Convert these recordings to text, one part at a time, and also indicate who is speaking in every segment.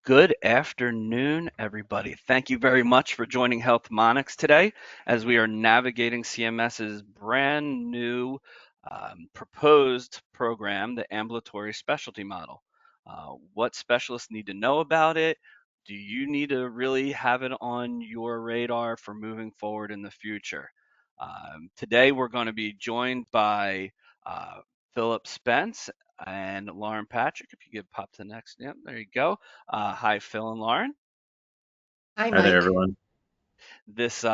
Speaker 1: Good afternoon, everybody. Thank you very much for joining Health Monix today as we are navigating CMS's brand new proposed program, the Ambulatory Specialty Model. What specialists need to know about it? Do you need to really have it on your radar for moving forward in the future? Today, we're going to be joined by uh, Philip Spence and Lauren Patrick. If you could pop to the next, yep, there you go. Hi, Phil and Lauren.
Speaker 2: Hi,
Speaker 3: Hi there,
Speaker 2: Mike.
Speaker 3: everyone.
Speaker 1: This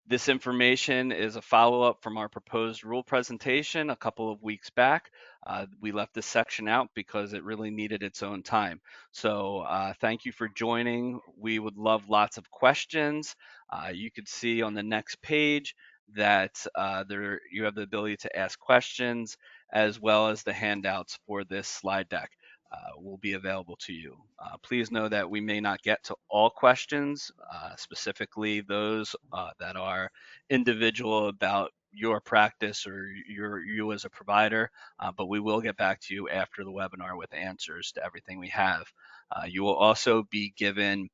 Speaker 1: this information is a follow-up from our proposed rule presentation a couple of weeks back. We left this section out because it really needed its own time. So thank you for joining. We would love lots of questions. You could see on the next page that there you have the ability to ask questions as well as the handouts for this slide deck. Will be available to you. Please know that we may not get to all questions, specifically those that are individual about your practice or you as a provider, but we will get back to you after the webinar with answers to everything we have. You will also be given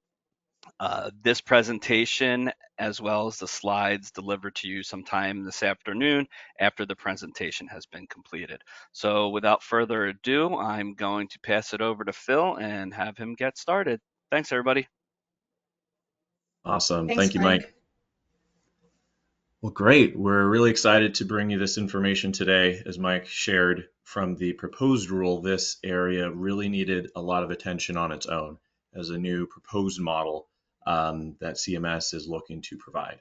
Speaker 1: this presentation as well as the slides delivered to you sometime this afternoon after the presentation has been completed. So without further ado, I'm going to pass it over to Phil and have him get started. Thanks, everybody.
Speaker 3: Awesome.
Speaker 2: Thanks,
Speaker 3: Thank you, Mike.
Speaker 2: Mike.
Speaker 3: Well, great. We're really excited to bring you this information today. As Mike shared from the proposed rule, this area really needed a lot of attention on its own as a new proposed model that CMS is looking to provide.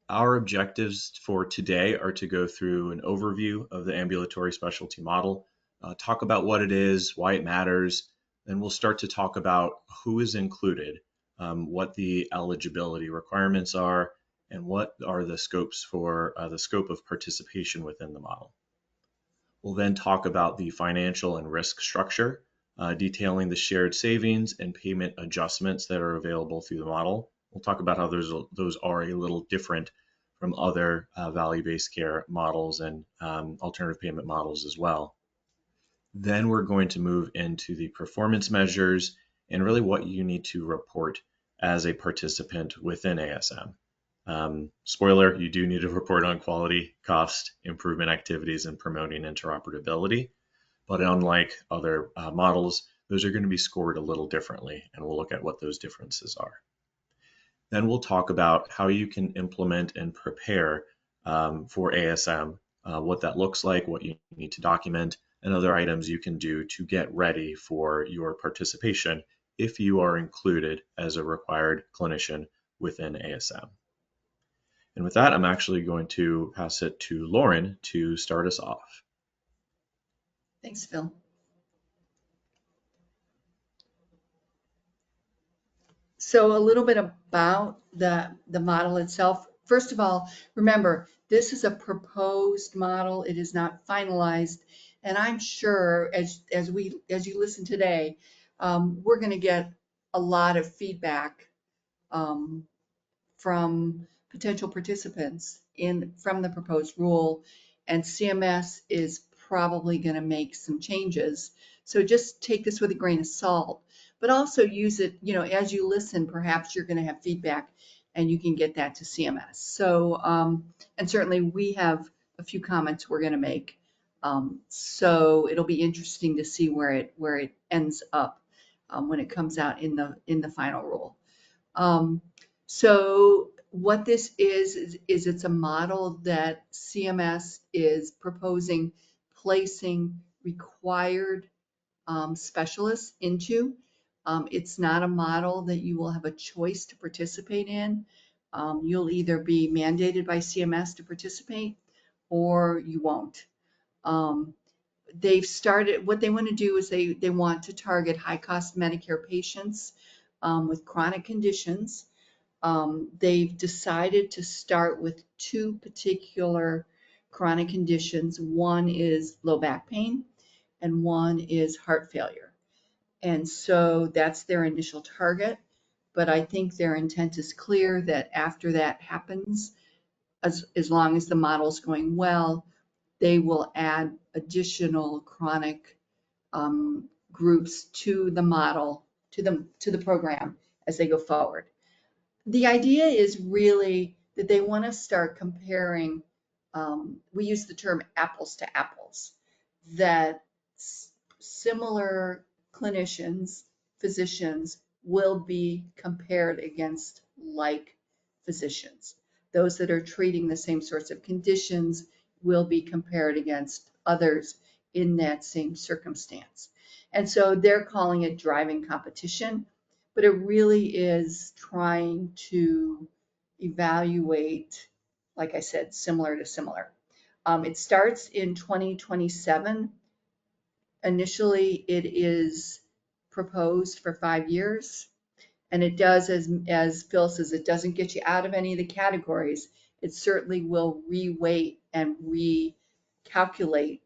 Speaker 3: Our objectives for today are to go through an overview of the ambulatory specialty model, talk about what it is, why it matters, then we'll start to talk about who is included, what the eligibility requirements are, and what are the scopes for the scope of participation within the model. We'll then talk about the financial and risk structure, detailing the shared savings and payment adjustments that are available through the model. We'll talk about how those are a little different from other value-based care models and alternative payment models as well. Then we're going to move into the performance measures and really what you need to report as a participant within ASM. Spoiler, you do need to report on quality, cost, improvement activities, and promoting interoperability. But unlike other models, those are going to be scored a little differently, and we'll look at what those differences are. Then we'll talk about how you can implement and prepare for ASM, what that looks like, what you need to document, and other items you can do to get ready for your participation if you are included as a required clinician within ASM. And with that, I'm actually going to pass it to Lauren to start us off.
Speaker 2: Thanks, Phil. So a little bit about the model itself. First of all, remember, this is a proposed model. It is not finalized. And I'm sure as you listen today, we're going to get a lot of feedback from potential participants from the proposed rule, and CMS is probably going to make some changes. So just take this with a grain of salt, but also use it, as you listen, perhaps you're going to have feedback and you can get that to CMS. So, and certainly we have a few comments we're going to make. So it'll be interesting to see where it ends up when it comes out in the final rule. So what this is it's a model that CMS is proposing placing required specialists into. It's not a model that you will have a choice to participate in. You'll either be mandated by CMS to participate or you won't. They've started, what they want to do is they want to target high cost Medicare patients with chronic conditions. They've decided to start with two particular chronic conditions. One is low back pain and one is heart failure. And so that's their initial target. But I think their intent is clear that after that happens, as long as the model's going well, they will add additional chronic groups to the model to the program as they go forward. The idea is really that they want to start comparing, we use the term apples to apples, that similar clinicians, physicians will be compared against like physicians. Those that are treating the same sorts of conditions will be compared against others in that same circumstance. And so they're calling it driving competition, but it really is trying to evaluate, like I said, similar to similar. It starts in 2027. Initially, it is proposed for 5 years, and it does, as Phil says, it doesn't get you out of any of the categories. It certainly will re-weight and recalculate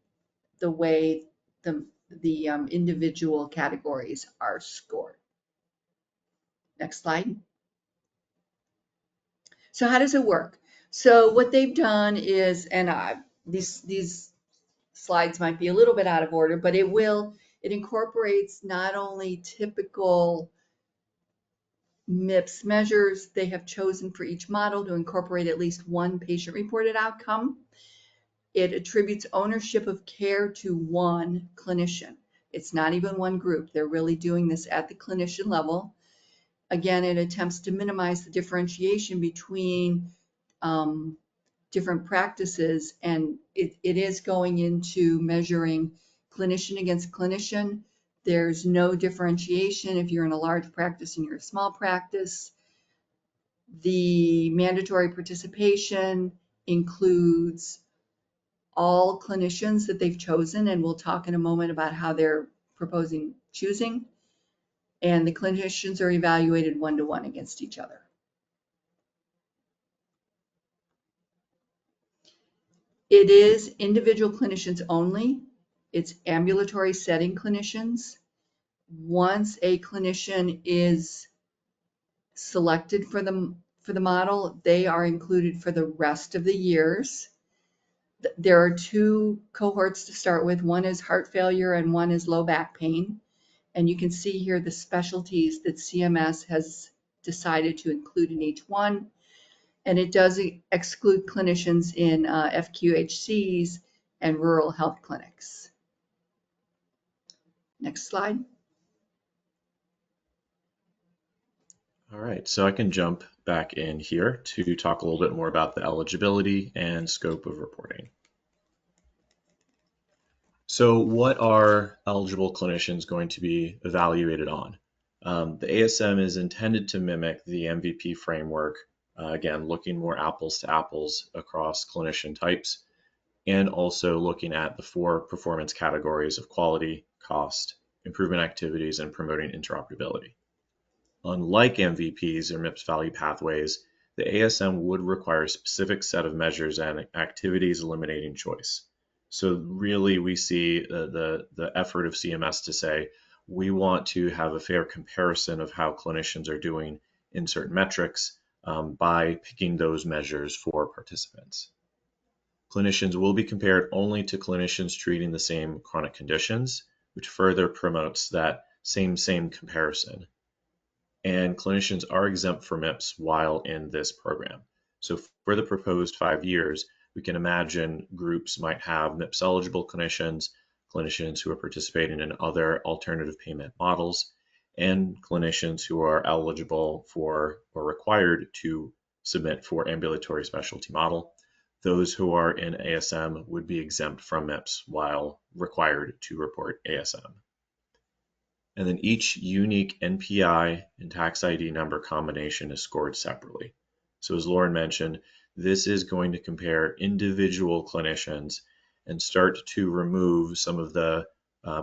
Speaker 2: the way the individual categories are scored. Next slide. So how does it work? So what they've done is, and these slides might be a little bit out of order, but it incorporates not only typical MIPS measures, they have chosen for each model to incorporate at least one patient-reported outcome. It attributes ownership of care to one clinician. It's not even one group. They're really doing this at the clinician level. Again, it attempts to minimize the differentiation between different practices, and it is going into measuring clinician against clinician. There's no differentiation if you're in a large practice and you're a small practice. The mandatory participation includes all clinicians that they've chosen, and we'll talk in a moment about how they're proposing choosing. And the clinicians are evaluated one-to-one against each other. It is individual clinicians only. It's ambulatory setting clinicians. Once a clinician is selected for the model, they are included for the rest of the years. There are two cohorts to start with. One is heart failure and one is low back pain. And you can see here the specialties that CMS has decided to include in each one. And it does exclude clinicians in FQHCs and rural health clinics. Next slide.
Speaker 3: All right, so I can jump back in here to talk a little bit more about the eligibility and scope of reporting. So what are eligible clinicians going to be evaluated on? The ASM is intended to mimic the MVP framework, again, looking more apples to apples across clinician types, and also looking at the 4 performance categories of quality, cost, improvement activities, and promoting interoperability. Unlike MVPs or MIPS value pathways, the ASM would require a specific set of measures and activities eliminating choice. So really we see the effort of CMS to say, we want to have a fair comparison of how clinicians are doing in certain metrics by picking those measures for participants. Clinicians will be compared only to clinicians treating the same chronic conditions, which further promotes that same comparison. And clinicians are exempt from MIPS while in this program. So for the proposed 5 years, we can imagine groups might have MIPS eligible clinicians, clinicians who are participating in other alternative payment models, and clinicians who are eligible for or required to submit for ambulatory specialty model. Those who are in ASM would be exempt from MIPS while required to report ASM. And then each unique NPI and tax ID number combination is scored separately. So as Lauren mentioned, this is going to compare individual clinicians and start to remove some of the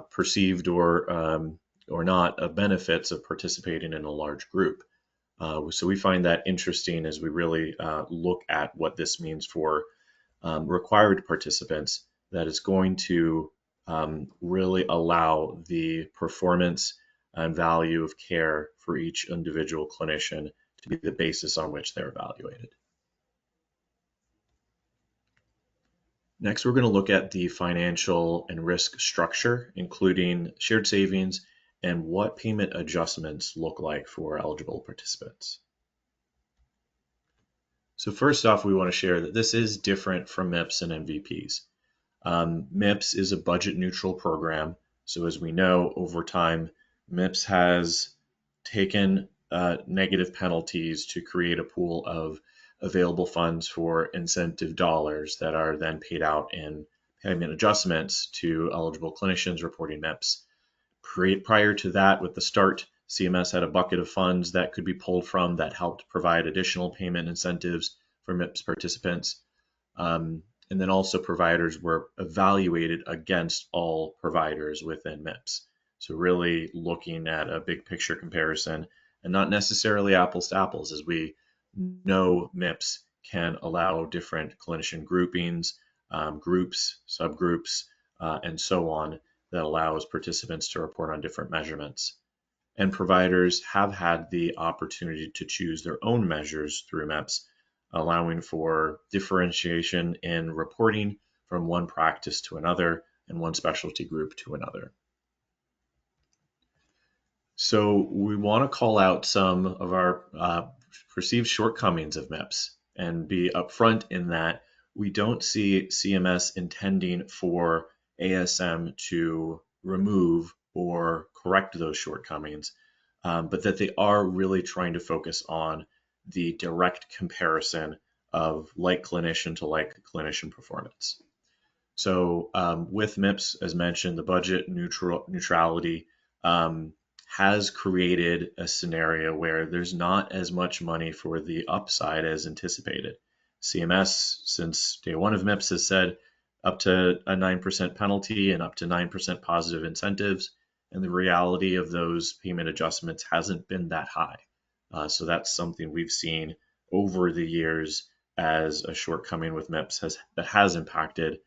Speaker 3: perceived or not benefits of participating in a large group. So we find that interesting as we really look at what this means for required participants, that is going to really allow the performance and value of care for each individual clinician to be the basis on which they're evaluated. Next, we're going to look at the financial and risk structure, including shared savings and what payment adjustments look like for eligible participants. So first off, we want to share that this is different from MIPS and MVPs. MIPS is a budget neutral program. So as we know, over time, MIPS has taken negative penalties to create a pool of available funds for incentive dollars that are then paid out in payment adjustments to eligible clinicians reporting MIPS. Prior to that, with the start, CMS had a bucket of funds that could be pulled from that helped provide additional payment incentives for MIPS participants. And then also providers were evaluated against all providers within MIPS. So really looking at a big picture comparison and not necessarily apples to apples, as we know MIPS can allow different clinician groupings, groups, subgroups, and so on that allows participants to report on different measurements. And providers have had the opportunity to choose their own measures through MIPS, allowing for differentiation in reporting from one practice to another and one specialty group to another. So we want to call out some of our perceived shortcomings of MIPS and be upfront in that we don't see CMS intending for ASM to remove or correct those shortcomings, but that they are really trying to focus on the direct comparison of like clinician to like clinician performance. So with MIPS, as mentioned, the budget neutrality has created a scenario where there's not as much money for the upside as anticipated. CMS, since day one of MIPS, has said up to a 9% penalty and up to 9% positive incentives. And the reality of those payment adjustments hasn't been that high. So that's something we've seen over the years as a shortcoming with MIPS that has impacted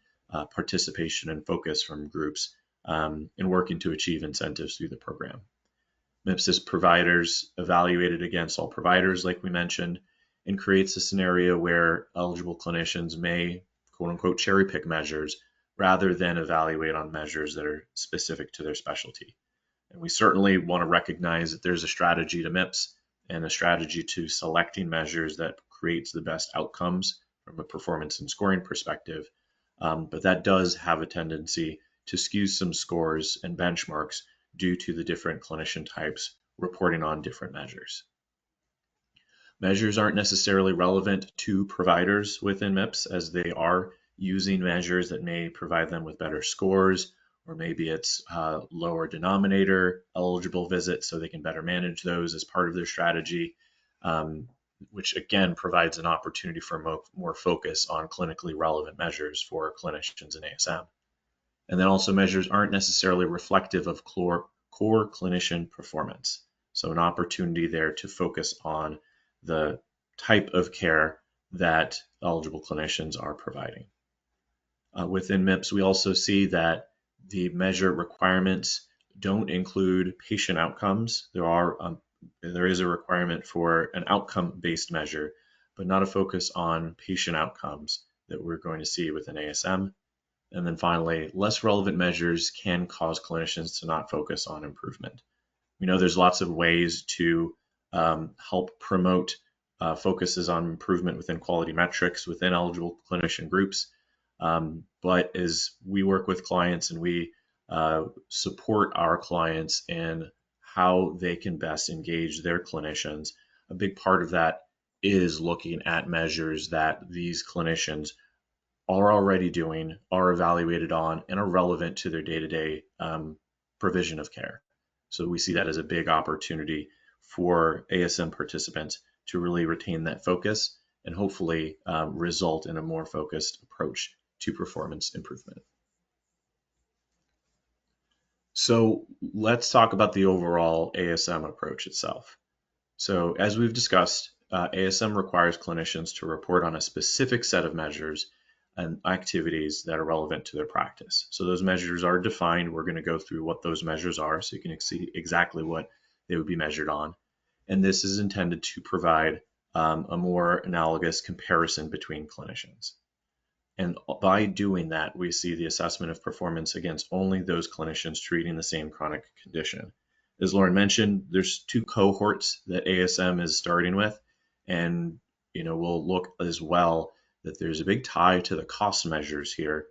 Speaker 3: participation and focus from groups in working to achieve incentives through the program. MIPS is providers evaluated against all providers, like we mentioned, and creates a scenario where eligible clinicians may, quote unquote, cherry pick measures rather than evaluate on measures that are specific to their specialty. And we certainly want to recognize that there's a strategy to MIPS and a strategy to selecting measures that creates the best outcomes from a performance and scoring perspective. But that does have a tendency to skew some scores and benchmarks due to the different clinician types reporting on different measures. Measures aren't necessarily relevant to providers within MIPS, as they are using measures that may provide them with better scores, or maybe it's lower denominator eligible visits so they can better manage those as part of their strategy, which again provides an opportunity for more focus on clinically relevant measures for clinicians in ASM. And then also measures aren't necessarily reflective of core clinician performance. So an opportunity there to focus on the type of care that eligible clinicians are providing. Within MIPS, we also see that the measure requirements don't include patient outcomes. There is a requirement for an outcome-based measure, but not a focus on patient outcomes that we're going to see within ASM. And then finally, less relevant measures can cause clinicians to not focus on improvement. We know there's lots of ways to help promote focuses on improvement within quality metrics within eligible clinician groups. But as we work with clients and we support our clients in how they can best engage their clinicians, a big part of that is looking at measures that these clinicians are already doing, are evaluated on, and are relevant to their day-to-day provision of care. So we see that as a big opportunity for ASM participants to really retain that focus and hopefully result in a more focused approach to performance improvement. So let's talk about the overall ASM approach itself. So as we've discussed, ASM requires clinicians to report on a specific set of measures and activities that are relevant to their practice. So those measures are defined. We're going to go through what those measures are so you can see exactly what they would be measured on. And this is intended to provide a more analogous comparison between clinicians. And by doing that, we see the assessment of performance against only those clinicians treating the same chronic condition. As Lauren mentioned, there's two cohorts that ASM is starting with, and we'll look as well that there's a big tie to the cost measures here.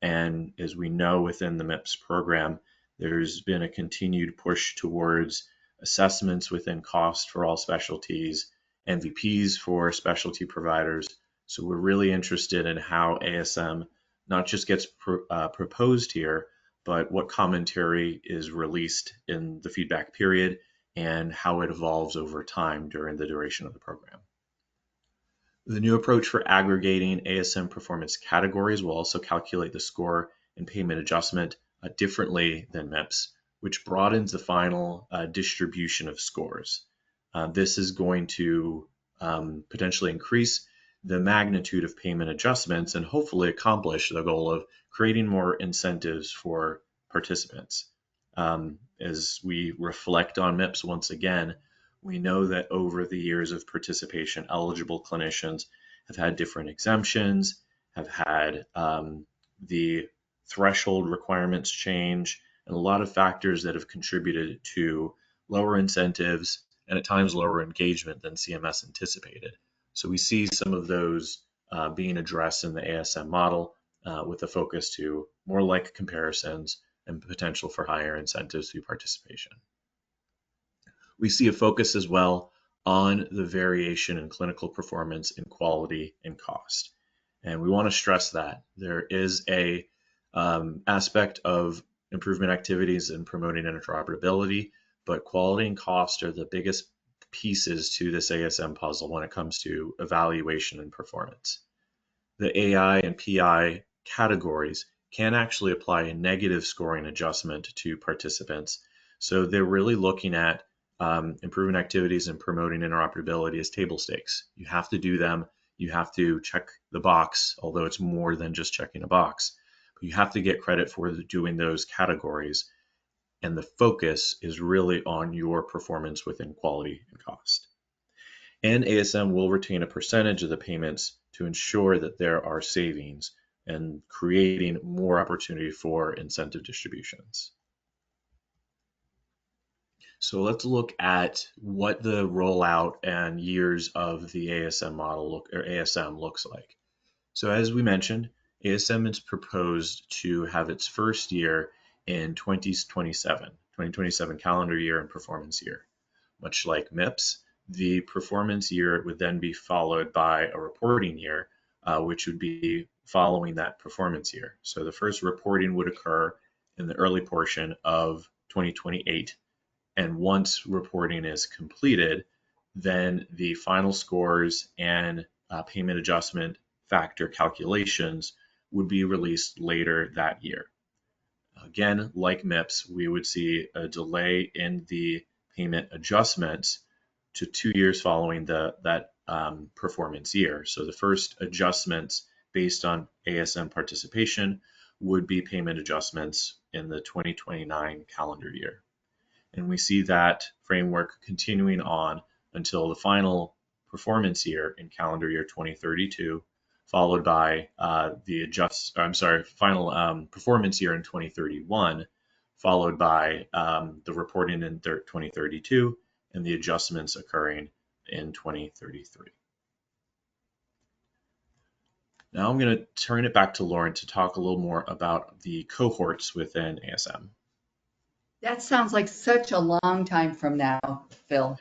Speaker 3: And as we know within the MIPS program, there's been a continued push towards assessments within cost for all specialties, MVPs for specialty providers. So we're really interested in how ASM not just gets proposed here, but what commentary is released in the feedback period and how it evolves over time during the duration of the program. The new approach for aggregating ASM performance categories will also calculate the score and payment adjustment differently than MIPS, which broadens the final distribution of scores. This is going to potentially increase the magnitude of payment adjustments and hopefully accomplish the goal of creating more incentives for participants. As we reflect on MIPS once again, we know that over the years of participation, eligible clinicians have had different exemptions, have had the threshold requirements change, and a lot of factors that have contributed to lower incentives and at times lower engagement than CMS anticipated. So we see some of those being addressed in the ASM model with a focus to more like comparisons and potential for higher incentives through participation. We see a focus as well on the variation in clinical performance in quality and cost. And we want to stress that there is a aspect of improvement activities and promoting interoperability, but quality and cost are the biggest pieces to this ASM puzzle when it comes to evaluation and performance. The AI and PI categories can actually apply a negative scoring adjustment to participants. So they're really looking at improving activities and promoting interoperability as table stakes. You have to do them. You have to check the box, although it's more than just checking a box. But you have to get credit for doing those categories. And the focus is really on your performance within quality and cost. And ASM will retain a percentage of the payments to ensure that there are savings and creating more opportunity for incentive distributions. So let's look at what the rollout and years of the ASM model ASM looks like. So as we mentioned, ASM is proposed to have its first year in 2027 calendar year and performance year. Much like MIPS, the performance year would then be followed by a reporting year, which would be following that performance year. So the first reporting would occur in the early portion of 2028. And once reporting is completed, then the final scores and payment adjustment factor calculations would be released later that year. Again, like MIPS, we would see a delay in the payment adjustments to 2 years following that performance year. So the first adjustments based on ASM participation would be payment adjustments in the 2029 calendar year. And we see that framework continuing on until the final performance year in calendar year 2032, followed by final performance year in 2031, followed by the reporting in 2032, and the adjustments occurring in 2033. Now I'm going to turn it back to Lauren to talk a little more about the cohorts within ASM.
Speaker 2: That sounds like such a long time from now, Phil.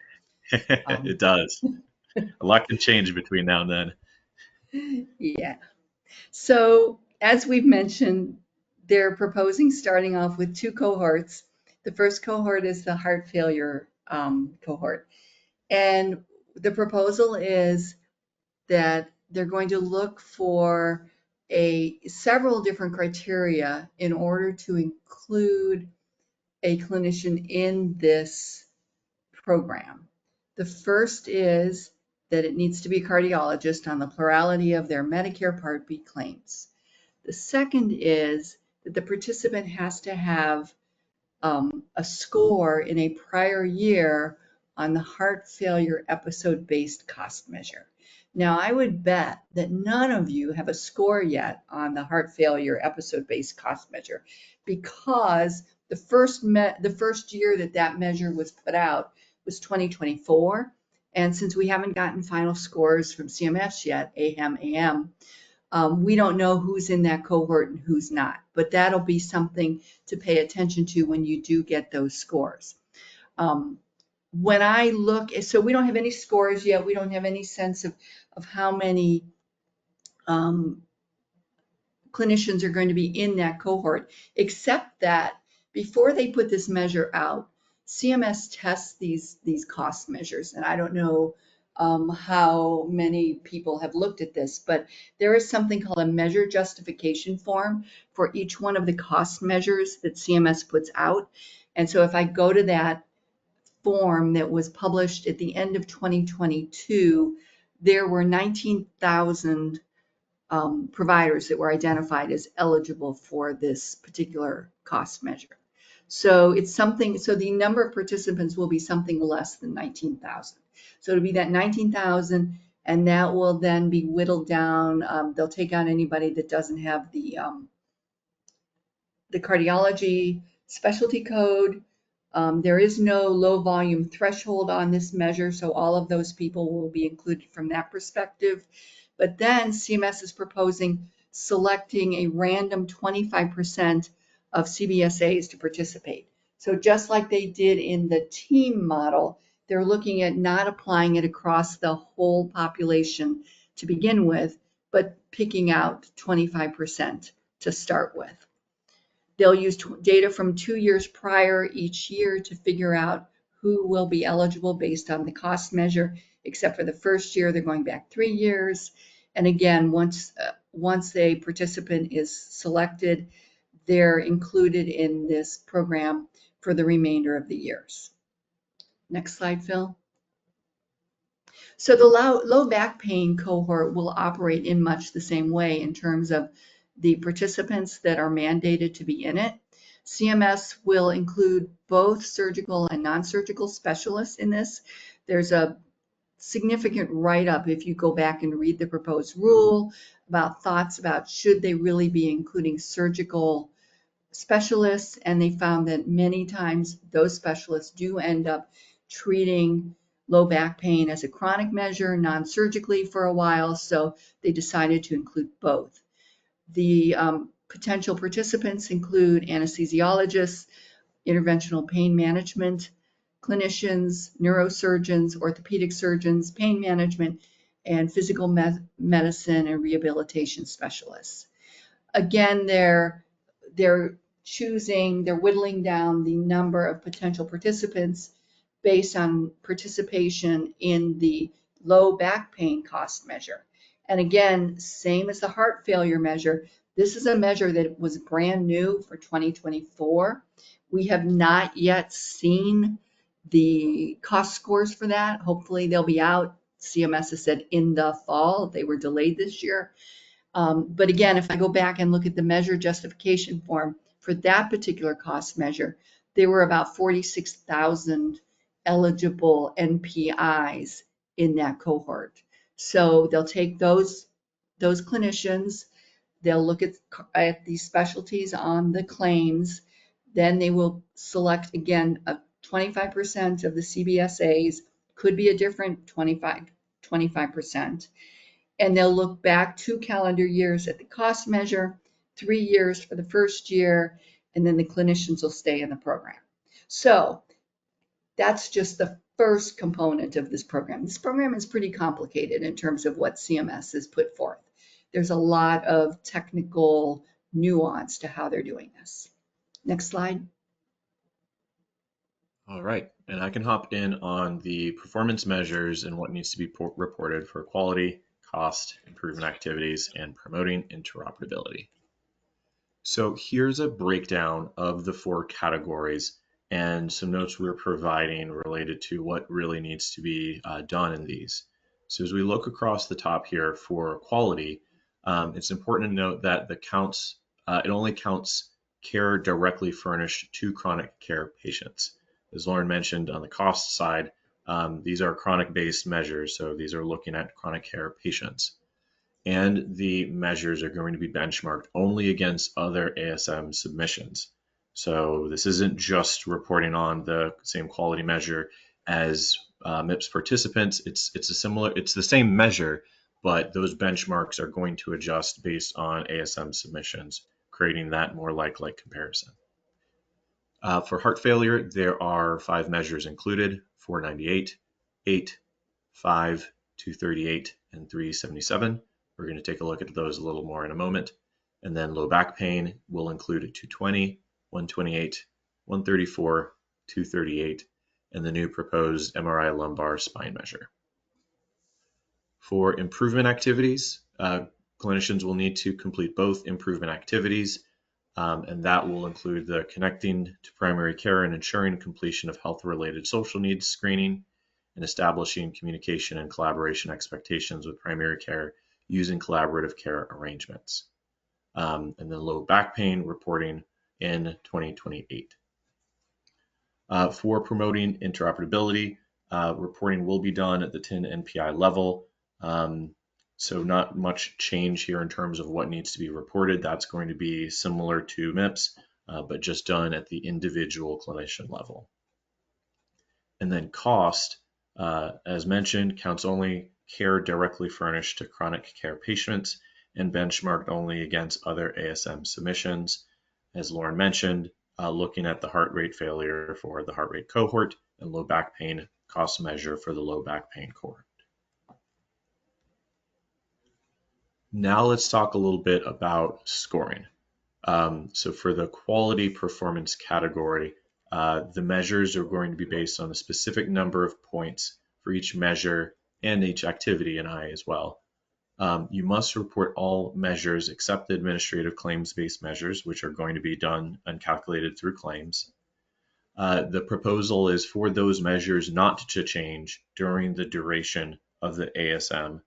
Speaker 3: It does. A lot can change between now and then.
Speaker 2: Yeah. So as we've mentioned, they're proposing starting off with two cohorts. The first cohort is the heart failure cohort. And the proposal is that they're going to look for several different criteria in order to include a clinician in this program. The first is that it needs to be a cardiologist on the plurality of their Medicare Part B claims. The second is that the participant has to have a score in a prior year on the heart failure episode-based cost measure. Now, I would bet that none of you have a score yet on the heart failure episode-based cost measure, because the first year that that measure was put out was 2024. And since we haven't gotten final scores from CMS yet, AHEM, AM, we don't know who's in that cohort and who's not, but that'll be something to pay attention to when you do get those scores. When I look, so we don't have any scores yet. We don't have any sense of how many clinicians are going to be in that cohort, except that before they put this measure out, CMS tests these cost measures. And I don't know how many people have looked at this, but there is something called a measure justification form for each one of the cost measures that CMS puts out. And so if I go to that form that was published at the end of 2022, there were 19,000 providers that were identified as eligible for this particular cost measure. So it's something, so the number of participants will be something less than 19,000. So it'll be that 19,000, and that will then be whittled down. They'll take out anybody that doesn't have the cardiology specialty code. There is no low volume threshold on this measure, so all of those people will be included from that perspective. But then CMS is proposing selecting a random 25% of CBSAs to participate. So just like they did in the team model, they're looking at not applying it across the whole population to begin with, but picking out 25% to start with. They'll use data from 2 years prior each year to figure out who will be eligible based on the cost measure, except for the first year, they're going back 3 years. And again, once a participant is selected, they're included in this program for the remainder of the years. Next slide, Phil. So the low back pain cohort will operate in much the same way in terms of the participants that are mandated to be in it. CMS will include both surgical and non-surgical specialists in this. There's a significant write-up if you go back and read the proposed rule about thoughts about should they really be including surgical specialists, and they found that many times those specialists do end up treating low back pain as a chronic measure non-surgically for a while, so they decided to include both. The potential participants include anesthesiologists, interventional pain management clinicians, neurosurgeons, orthopedic surgeons, pain management, and physical medicine and rehabilitation specialists. Again, they're whittling down the number of potential participants based on participation in the low back pain cost measure. And again, same as the heart failure measure, this is a measure that was brand new for 2024. We have not yet seen the cost scores for that. Hopefully they'll be out. CMS has said in the fall. They were delayed this year. But again, if I go back and look at the measure justification form for that particular cost measure, there were about 46,000 eligible NPIs in that cohort. So they'll take those clinicians, they'll look at these specialties on the claims, then they will select again a 25% of the CBSAs, could be a different 25%. And they'll look back 2 calendar years at the cost measure, 3 years for the first year, and then the clinicians will stay in the program. So that's just the first component of this program. This program is pretty complicated in terms of what CMS has put forth. There's a lot of technical nuance to how they're doing this. Next slide.
Speaker 3: All right, and I can hop in on the performance measures and what needs to be reported for quality, cost, improvement activities, and promoting interoperability. So here's a breakdown of the 4 categories and some notes we're providing related to what really needs to be done in these. So as we look across the top here for quality, it's important to note that it only counts care directly furnished to chronic care patients. As Lauren mentioned, on the cost side, These are chronic-based measures, so these are looking at chronic care patients. And the measures are going to be benchmarked only against other ASM submissions. So this isn't just reporting on the same quality measure as MIPS participants. It's the same measure, but those benchmarks are going to adjust based on ASM submissions, creating that more like comparison. For heart failure, there are 5 measures included: 498, 8, 5, 238, and 377. We're going to take a look at those a little more in a moment. And then low back pain will include 220, 128, 134, 238, and the new proposed MRI lumbar spine measure. For improvement activities, clinicians will need to complete both improvement activities, and that will include the connecting to primary care and ensuring completion of health-related social needs screening, and establishing communication and collaboration expectations with primary care using collaborative care arrangements. And then low back pain reporting in 2028. For promoting interoperability, reporting will be done at the TIN NPI level. So not much change here in terms of what needs to be reported. That's going to be similar to MIPS, but just done at the individual clinician level. And then cost, as mentioned, counts only care directly furnished to chronic care patients and benchmarked only against other ASM submissions. As Lauren mentioned, looking at the heart rate failure for the heart rate cohort and low back pain cost measure for the low back pain cohort. Now let's talk a little bit about scoring. So for the quality performance category, the measures are going to be based on a specific number of points for each measure and each activity in I as well. You must report all measures except the administrative claims-based measures, which are going to be done and calculated through claims. The proposal is for those measures not to change during the duration of the ASM,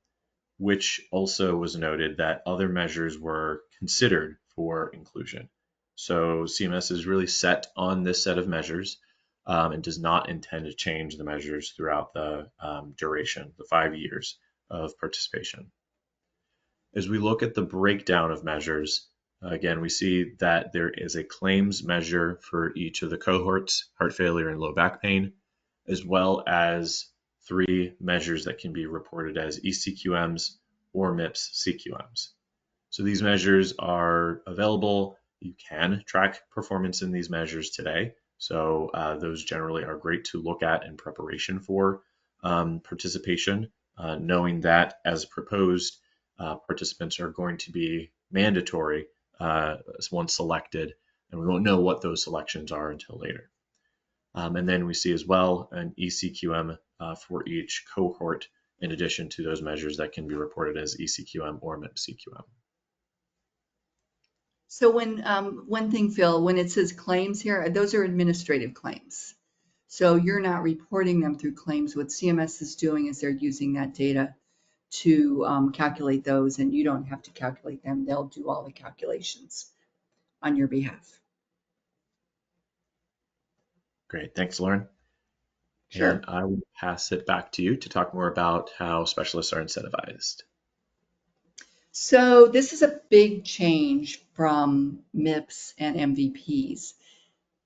Speaker 3: which also was noted that other measures were considered for inclusion. So CMS is really set on this set of measures and does not intend to change the measures throughout the duration, the 5 years of participation. As we look at the breakdown of measures, again, we see that there is a claims measure for each of the cohorts, heart failure and low back pain, as well as 3 measures that can be reported as ECQMs or MIPS CQMs. So these measures are available. You can track performance in these measures today. So those generally are great to look at in preparation for participation, knowing that as proposed, participants are going to be mandatory once selected, and we won't know what those selections are until later. And then we see as well an ECQM for each cohort, in addition to those measures that can be reported as ECQM or MIPS CQM.
Speaker 2: So when one thing, Phil, when it says claims here, those are administrative claims. So you're not reporting them through claims. What CMS is doing is they're using that data to calculate those, and you don't have to calculate them. They'll do all the calculations on your behalf.
Speaker 3: Great, thanks, Lauren.
Speaker 2: Sure.
Speaker 3: And I will pass it back to you to talk more about how specialists are incentivized.
Speaker 2: So this is a big change from MIPS and MVPs.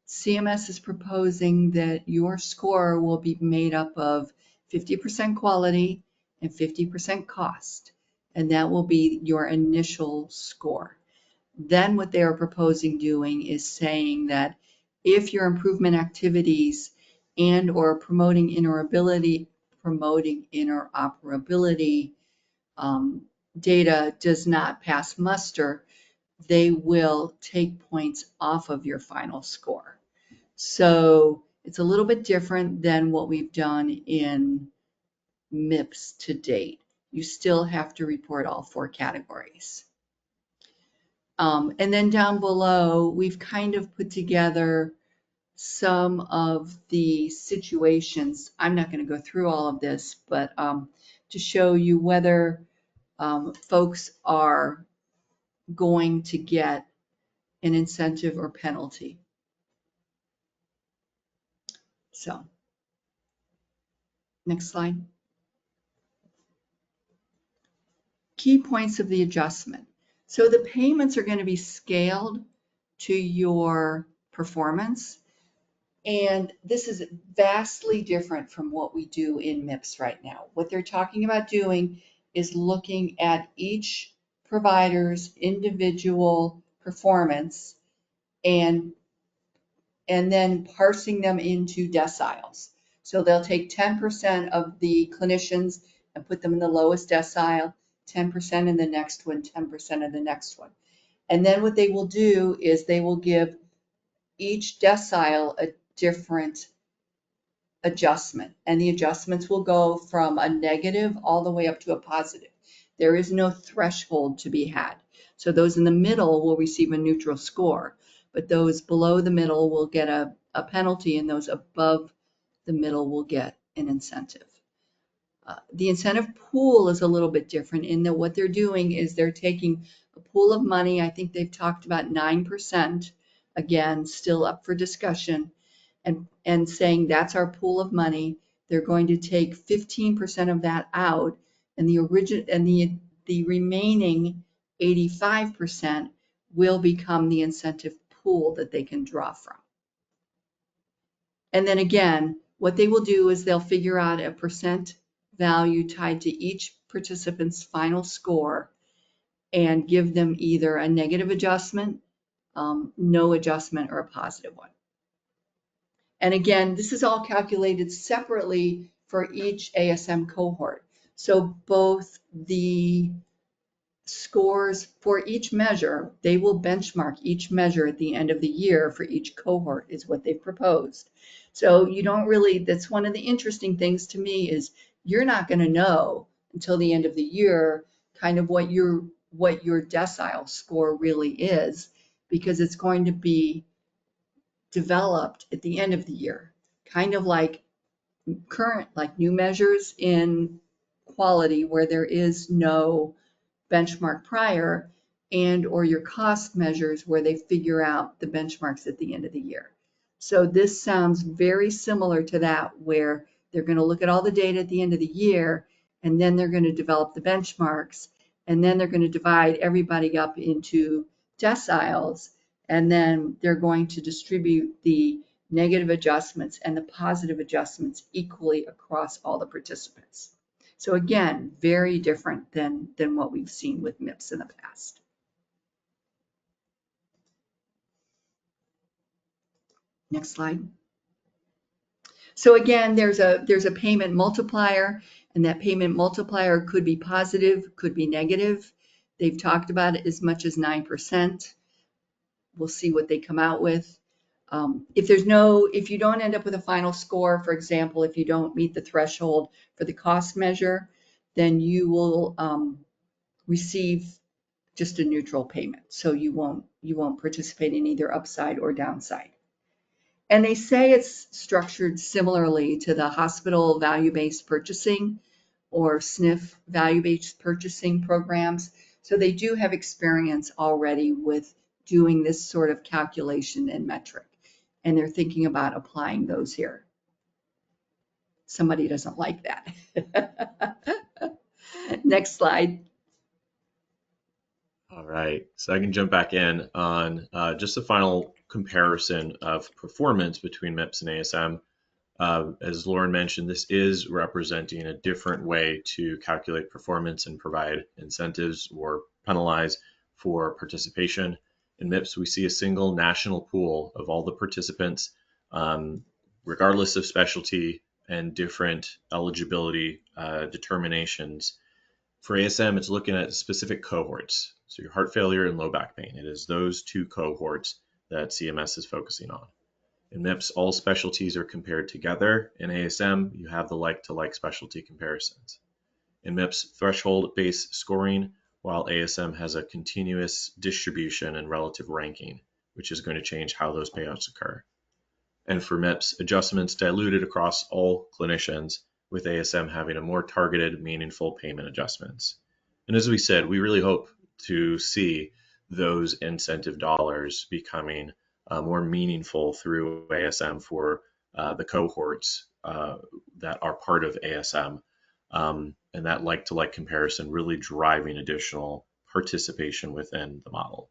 Speaker 2: CMS is proposing that your score will be made up of 50% quality and 50% cost, and that will be your initial score. Then what they are proposing doing is saying that if your improvement activities and or promoting interoperability data does not pass muster, they will take points off of your final score. So it's a little bit different than what we've done in MIPS to date. You still have to report all 4 categories. And then down below, we've kind of put together some of the situations. I'm not going to go through all of this, but to show you whether folks are going to get an incentive or penalty. So Next slide. Key points of the adjustment. So the payments are going to be scaled to your performance. And this is vastly different from what we do in MIPS right now. What they're talking about doing is looking at each provider's individual performance and then parsing them into deciles. So they'll take 10% of the clinicians and put them in the lowest decile, 10% in the next one, 10% in the next one. And then what they will do is they will give each decile a different adjustment, and the adjustments will go from a negative all the way up to a positive. There is no threshold to be had. So those in the middle will receive a neutral score, but those below the middle will get a penalty, and those above the middle will get an incentive. The incentive pool is a little bit different in that what they're doing is they're taking a pool of money. I think they've talked about 9%, again, still up for discussion, and saying that's our pool of money. They're going to take 15% of that out, and the remaining 85% will become the incentive pool that they can draw from. And then again, what they will do is they'll figure out a percent value tied to each participant's final score and give them either a negative adjustment, no adjustment, or a positive one. And again, this is all calculated separately for each ASM cohort. So both the scores for each measure, they will benchmark each measure at the end of the year for each cohort is what they've proposed. So you don't really, that's one of the interesting things to me is you're not going to know until the end of the year kind of what your decile score really is, because it's going to be developed at the end of the year, kind of like new measures in quality where there is no benchmark prior, and or your cost measures where they figure out the benchmarks at the end of the year. So this sounds very similar to that, where they're going to look at all the data at the end of the year, and then they're going to develop the benchmarks, and then they're going to divide everybody up into deciles, and then they're going to distribute the negative adjustments and the positive adjustments equally across all the participants. So again, very different than what we've seen with MIPS in the past. Next slide. So again, there's a payment multiplier, and that payment multiplier could be positive, could be negative. They've talked about it as much as 9%. We'll see what they come out with. If you don't end up with a final score, for example, if you don't meet the threshold for the cost measure, then you will receive just a neutral payment. So you won't participate in either upside or downside. And they say it's structured similarly to the hospital value-based purchasing or SNF value-based purchasing programs. So they do have experience already with doing this sort of calculation and metric, and they're thinking about applying those here. Somebody doesn't like that. Next slide.
Speaker 3: All right, so I can jump back in on just a final comparison of performance between MIPS and ASM. As Lauren mentioned, this is representing a different way to calculate performance and provide incentives or penalize for participation. In MIPS, we see a single national pool of all the participants, regardless of specialty, and different eligibility determinations. For ASM, it's looking at specific cohorts. So your heart failure and low back pain. It is those two cohorts that CMS is focusing on. In MIPS, all specialties are compared together. In ASM, you have the like-to-like specialty comparisons. In MIPS, threshold-based scoring, while ASM has a continuous distribution and relative ranking, which is going to change how those payouts occur. And for MIPS, adjustments diluted across all clinicians, with ASM having a more targeted, meaningful payment adjustments. And as we said, we really hope to see those incentive dollars becoming more meaningful through ASM for the cohorts that are part of ASM, and that like-to-like comparison really driving additional participation within the model.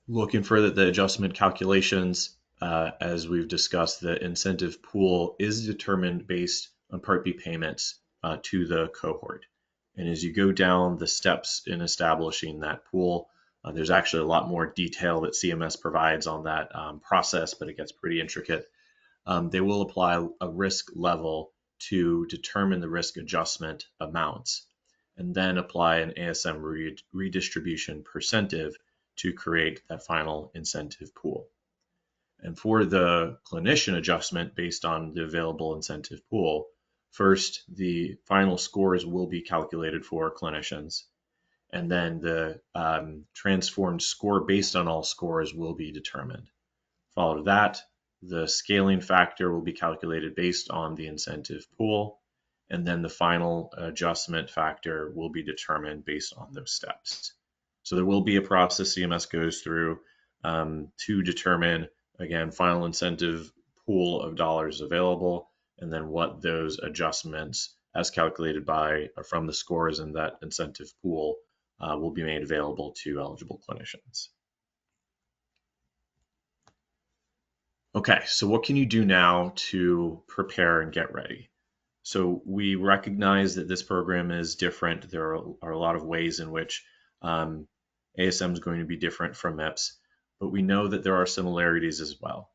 Speaker 3: Looking further at the adjustment calculations, as we've discussed, the incentive pool is determined based on Part B payments to the cohort. And as you go down the steps in establishing that pool, there's actually a lot more detail that CMS provides on that process, but it gets pretty intricate. They will apply a risk level to determine the risk adjustment amounts, and then apply an ASM redistribution percentage to create that final incentive pool. And for the clinician adjustment based on the available incentive pool, first, the final scores will be calculated for clinicians, and then the transformed score based on all scores will be determined. Following that, the scaling factor will be calculated based on the incentive pool, and then the final adjustment factor will be determined based on those steps. So there will be a process CMS goes through to determine, again, final incentive pool of dollars available, and then what those adjustments as calculated by from the scores in that incentive pool will be made available to eligible clinicians. Okay, so what can you do now to prepare and get ready? So we recognize that this program is different. There are a lot of ways in which ASM is going to be different from MIPS, but we know that there are similarities as well.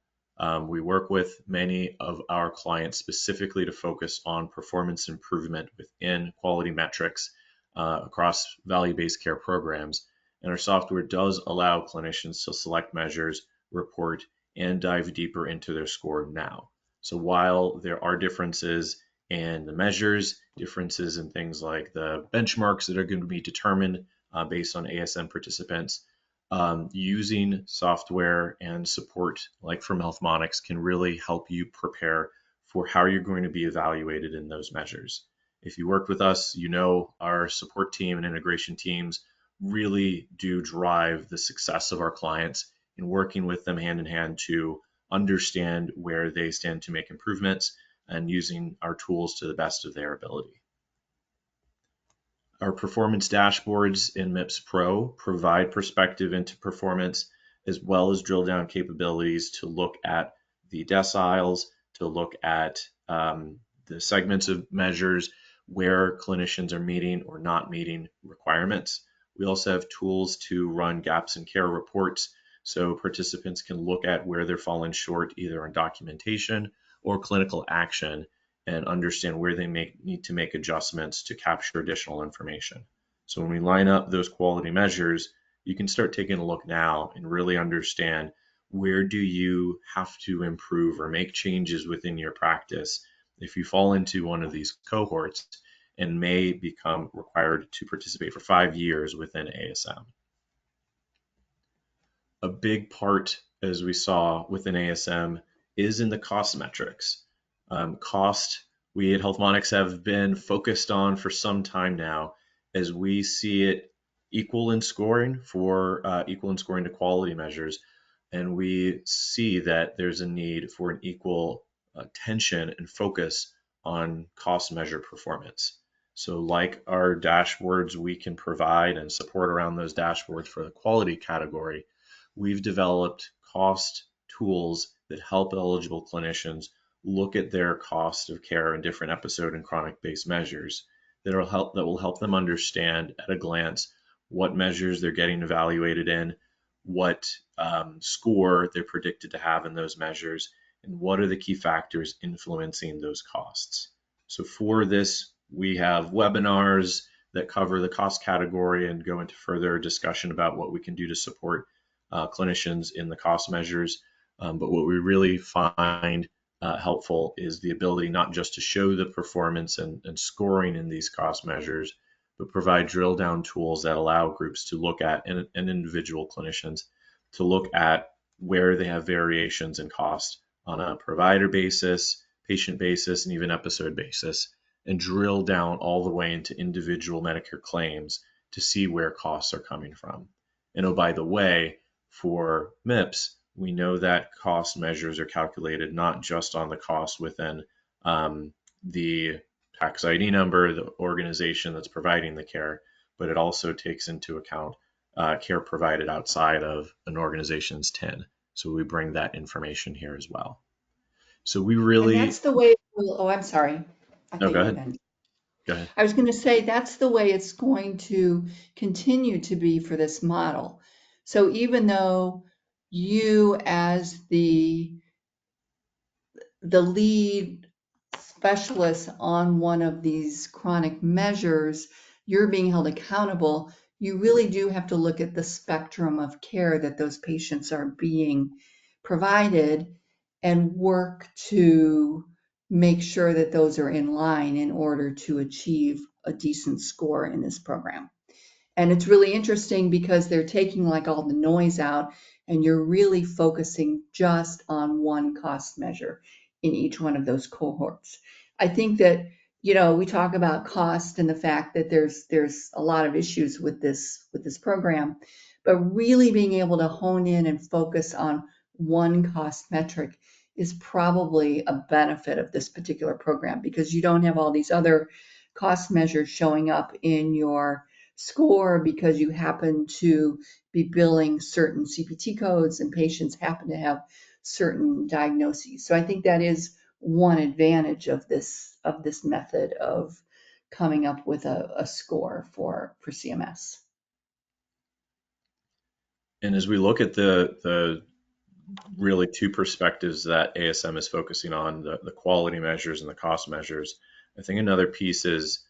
Speaker 3: We work with many of our clients specifically to focus on performance improvement within quality metrics across value-based care programs, and our software does allow clinicians to select measures, report, and dive deeper into their score now. So while there are differences in the measures, differences in things like the benchmarks that are going to be determined based on ASM participants, using software and support like from Healthmonics can really help you prepare for how you're going to be evaluated in those measures. If you worked with us, you know our support team and integration teams really do drive the success of our clients in working with them hand in hand to understand where they stand to make improvements and using our tools to the best of their ability. Our performance dashboards in MIPS Pro provide perspective into performance as well as drill down capabilities to look at the deciles, to look at the segments of measures where clinicians are meeting or not meeting requirements. We also have tools to run gaps in care reports so participants can look at where they're falling short either on documentation or clinical action and understand where they need to make adjustments to capture additional information. So when we line up those quality measures, you can start taking a look now and really understand where do you have to improve or make changes within your practice if you fall into one of these cohorts and may become required to participate for 5 years within ASM. A big part, as we saw within ASM, is in the cost metrics. Cost, we at Healthmonics have been focused on for some time now, as we see it equal in scoring to quality measures, and we see that there's a need for an equal attention and focus on cost measure performance. So like our dashboards we can provide and support around those dashboards for the quality category, we've developed cost tools that help eligible clinicians look at their cost of care in different episode and chronic-based measures that will help them understand at a glance what measures they're getting evaluated in, what score they're predicted to have in those measures, and what are the key factors influencing those costs. So for this, we have webinars that cover the cost category and go into further discussion about what we can do to support clinicians in the cost measures. But what we really find helpful is the ability not just to show the performance and scoring in these cost measures, but provide drill down tools that allow groups to look at, and individual clinicians to look at where they have variations in cost on a provider basis, patient basis, and even episode basis, and drill down all the way into individual Medicare claims to see where costs are coming from. And oh, by the way, for MIPS, We know that cost measures are calculated not just on the cost within the tax ID number, the organization that's providing the care, but it also takes into account care provided outside of an organization's TIN. So we bring that information here as well. So we
Speaker 2: And
Speaker 3: really,
Speaker 2: that's the way, oh, I'm sorry. I
Speaker 3: no,
Speaker 2: thought
Speaker 3: go
Speaker 2: you were
Speaker 3: ahead.
Speaker 2: done.
Speaker 3: Go ahead.
Speaker 2: I was going to say that's the way it's going to continue to be for this model. So even though you as the lead specialist on one of these chronic measures, you're being held accountable, you really do have to look at the spectrum of care that those patients are being provided and work to make sure that those are in line in order to achieve a decent score in this program. And it's really interesting because they're taking like all the noise out and you're really focusing just on one cost measure in each one of those cohorts. I think that, we talk about cost and the fact that there's a lot of issues with this program, but really being able to hone in and focus on one cost metric is probably a benefit of this particular program because you don't have all these other cost measures showing up in your score because you happen to be billing certain CPT codes and patients happen to have certain diagnoses. So I think that is one advantage of this method of coming up with a score for CMS.
Speaker 3: And as we look at the really two perspectives that ASM is focusing on, the quality measures and the cost measures, I think another piece is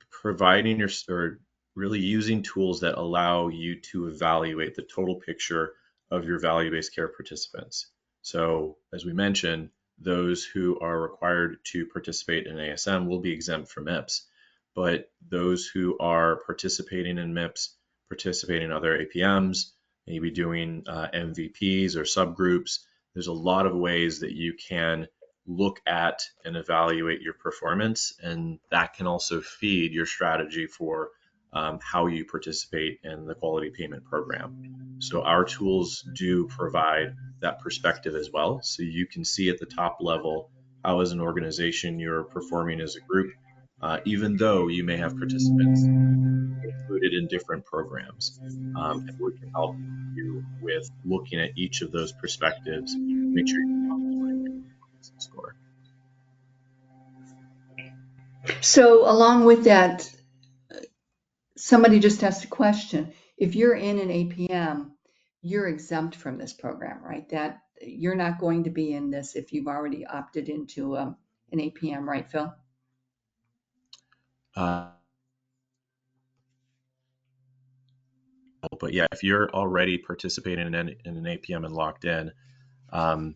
Speaker 3: providing or really using tools that allow you to evaluate the total picture of your value-based care participants. So as we mentioned, those who are required to participate in ASM will be exempt from MIPS, but those who are participating in MIPS, participating in other APMs, maybe doing MVPs or subgroups, there's a lot of ways that you can look at and evaluate your performance, and that can also feed your strategy for how you participate in the quality payment program. So our tools do provide that perspective as well. So you can see at the top level how as an organization you're performing as a group, even though you may have participants included in different programs. And we can help you with looking at each of those perspectives, make sure you're optimizing the score.
Speaker 2: So along with that, somebody just asked a question. If you're in an APM, you're exempt from this program, right? That you're not going to be in this if you've already opted into an APM, right, Phil?
Speaker 3: Uh, but yeah, if you're already participating in an APM and locked in, um,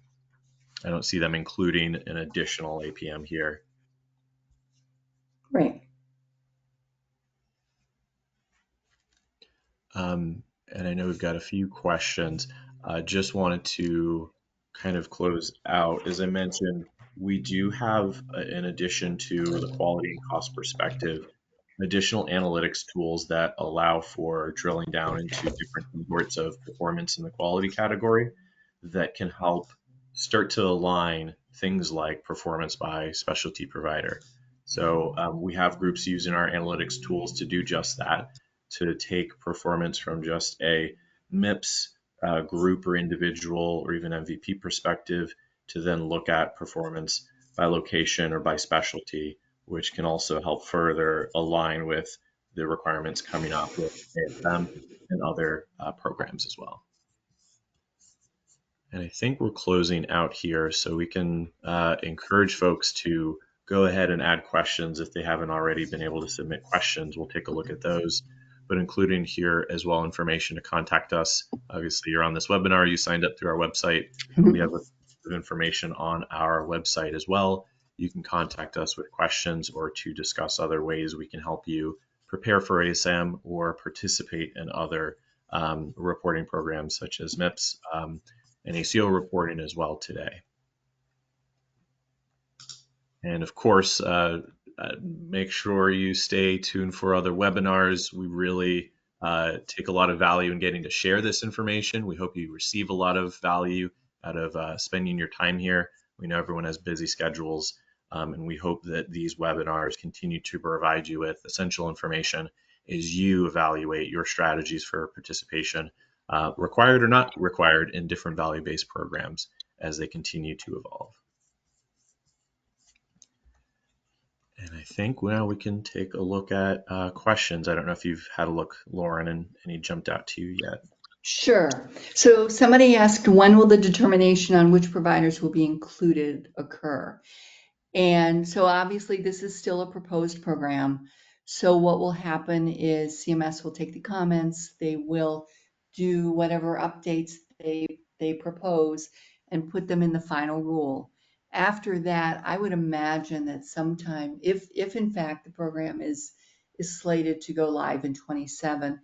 Speaker 3: I don't see them including an additional APM here.
Speaker 2: Right.
Speaker 3: And I know we've got a few questions. Just wanted to kind of close out. As I mentioned, we do have, in addition to the quality and cost perspective, additional analytics tools that allow for drilling down into different cohorts of performance in the quality category that can help start to align things like performance by specialty provider. So we have groups using our analytics tools to do just that, to take performance from just a MIPS group or individual or even MVP perspective to then look at performance by location or by specialty, which can also help further align with the requirements coming up with ASM and other programs as well. And I think we're closing out here, so we can encourage folks to go ahead and add questions if they haven't already been able to submit questions. We'll take a look at those, but including here as well information to contact us. Obviously, you're on this webinar, you signed up through our website. We have information on our website as well. You can contact us with questions or to discuss other ways we can help you prepare for ASM or participate in other reporting programs such as MIPS. And ACO reporting as well today. And of course, make sure you stay tuned for other webinars. We really take a lot of value in getting to share this information. We hope you receive a lot of value out of spending your time here. We know everyone has busy schedules, and we hope that these webinars continue to provide you with essential information as you evaluate your strategies for participation, required or not required, in different value-based programs as they continue to evolve. And I think now we can take a look at questions. I don't know if you've had a look, Lauren, and any jumped out to you yet.
Speaker 2: Sure. So somebody asked, when will the determination on which providers will be included occur? And so obviously this is still a proposed program. So what will happen is CMS will take the comments, they will do whatever updates they propose and put them in the final rule. After that, I would imagine that sometime, if in fact the program is slated to go live in 27,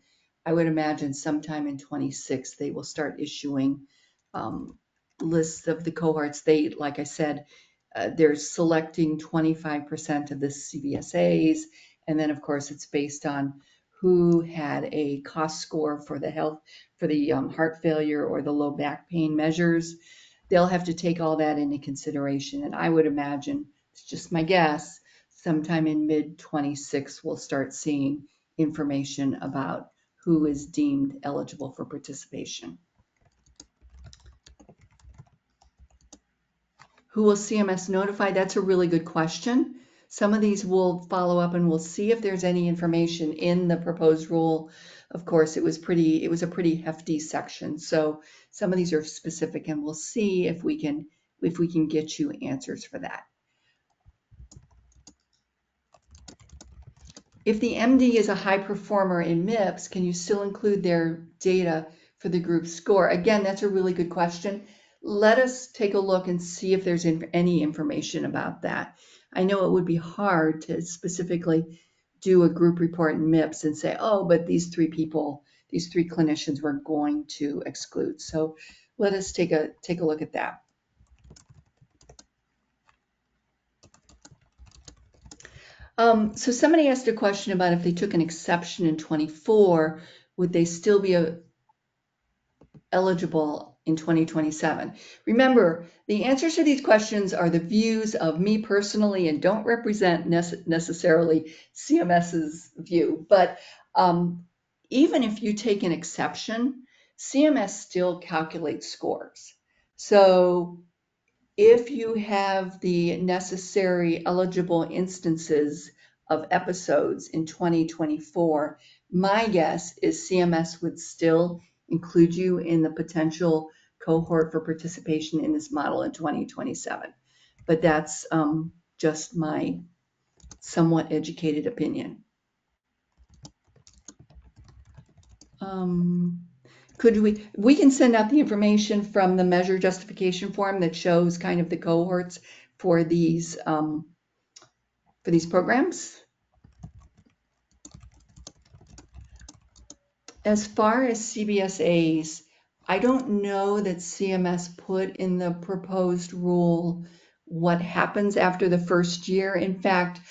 Speaker 2: I would imagine sometime in 26 they will start issuing lists of the cohorts. They, like I said, they're selecting 25% of the CBSAs, and then of course it's based on who had a cost score for the heart failure or the low back pain measures. They'll have to take all that into consideration, and I would imagine, it's just my guess, sometime in mid 26 we'll start seeing information about who is deemed eligible for participation. Who will CMS notify? That's a really good question. Some of these we'll follow up and we'll see if there's any information in the proposed rule. Of course, it was a pretty hefty section. So some of these are specific, and we'll see if we can get you answers for that. If the MD is a high performer in MIPS, can you still include their data for the group score? Again, that's a really good question. Let us take a look and see if there's any information about that. I know it would be hard to specifically do a group report in MIPS and say, oh, but these three clinicians we're going to exclude. So let us take a look at that. So somebody asked a question about if they took an exception in 24, would they still be eligible in 2027? Remember, the answers to these questions are the views of me personally and don't represent necessarily CMS's view. But even if you take an exception, CMS still calculates scores. So if you have the necessary eligible instances of episodes in 2024, my guess is CMS would still include you in the potential cohort for participation in this model in 2027. But that's just my somewhat educated opinion. We can send out the information from the measure justification form that shows kind of the cohorts for these programs. As far as CBSAs, I don't know that CMS put in the proposed rule what happens after the first year. In fact,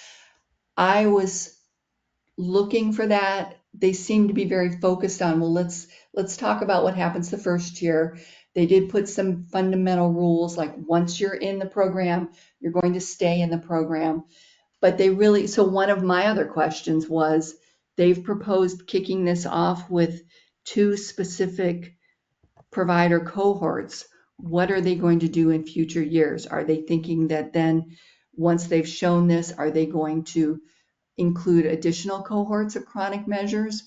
Speaker 2: I was looking for that. They seem to be very focused on, well, let's talk about what happens the first year. They did put some fundamental rules, like once you're in the program, you're going to stay in the program. But so one of my other questions was, they've proposed kicking this off with 2 specific provider cohorts. What are they going to do in future years? Are they thinking that then once they've shown this, are they going to include additional cohorts of chronic measures?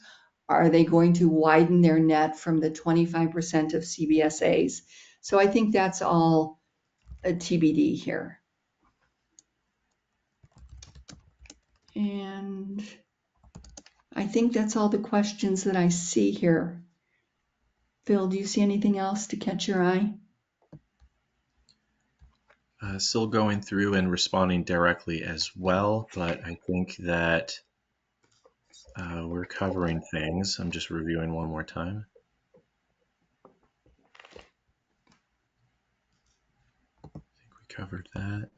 Speaker 2: Are they going to widen their net from the 25% of CBSAs? So I think that's all a TBD here. And I think that's all the questions that I see here. Phil, do you see anything else to catch your eye?
Speaker 3: Still going through and responding directly as well, but I think that we're covering things. I'm just reviewing one more time. I think we covered that.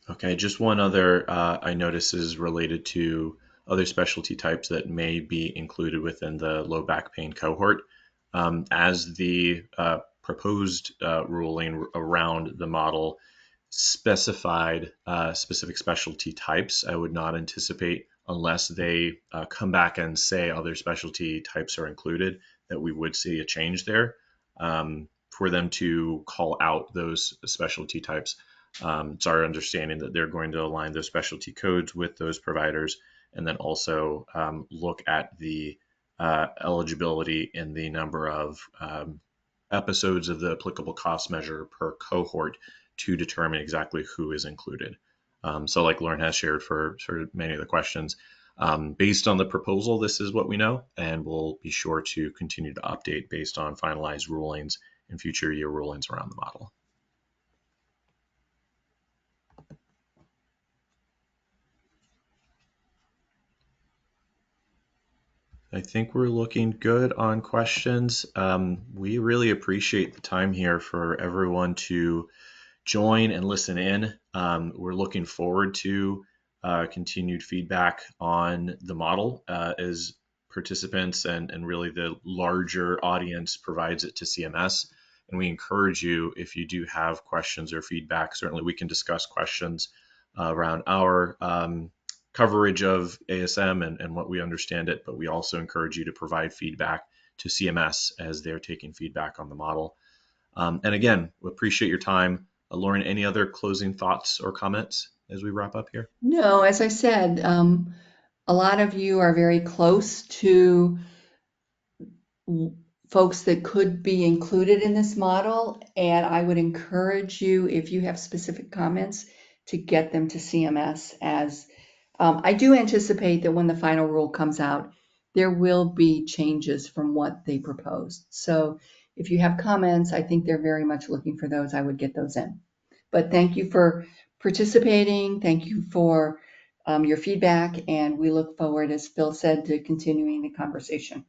Speaker 3: Okay, just one other I notice is related to other specialty types that may be included within the low back pain cohort. As the proposed ruling around the model specified specific specialty types, I would not anticipate, unless they come back and say other specialty types are included, that we would see a change there. For them to call out those specialty types, it's our understanding that they're going to align those specialty codes with those providers, and then also look at the eligibility in the number of episodes of the applicable cost measure per cohort to determine exactly who is included. So, like Lauren has shared for sort of many of the questions, based on the proposal, this is what we know, and we'll be sure to continue to update based on finalized rulings and future year rulings around the model. I think we're looking good on questions. We really appreciate the time here for everyone to join and listen in. We're looking forward to continued feedback on the model as participants and really the larger audience provides it to CMS. And we encourage you, if you do have questions or feedback, certainly we can discuss questions around our coverage of ASM and what we understand it, but we also encourage you to provide feedback to CMS as they're taking feedback on the model. And again, we appreciate your time. Lauren, any other closing thoughts or comments as we wrap up here?
Speaker 2: No, as I said, a lot of you are very close to folks that could be included in this model, and I would encourage you, if you have specific comments, to get them to CMS. As I do anticipate that when the final rule comes out, there will be changes from what they proposed. So if you have comments, I think they're very much looking for those. I would get those in. But thank you for participating. Thank you for your feedback, and we look forward, as Phil said, to continuing the conversation.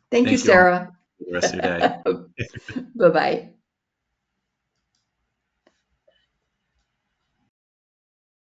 Speaker 2: Thank you,
Speaker 3: Thank you all
Speaker 2: Sarah.
Speaker 3: for the rest of your day.
Speaker 2: Bye-bye.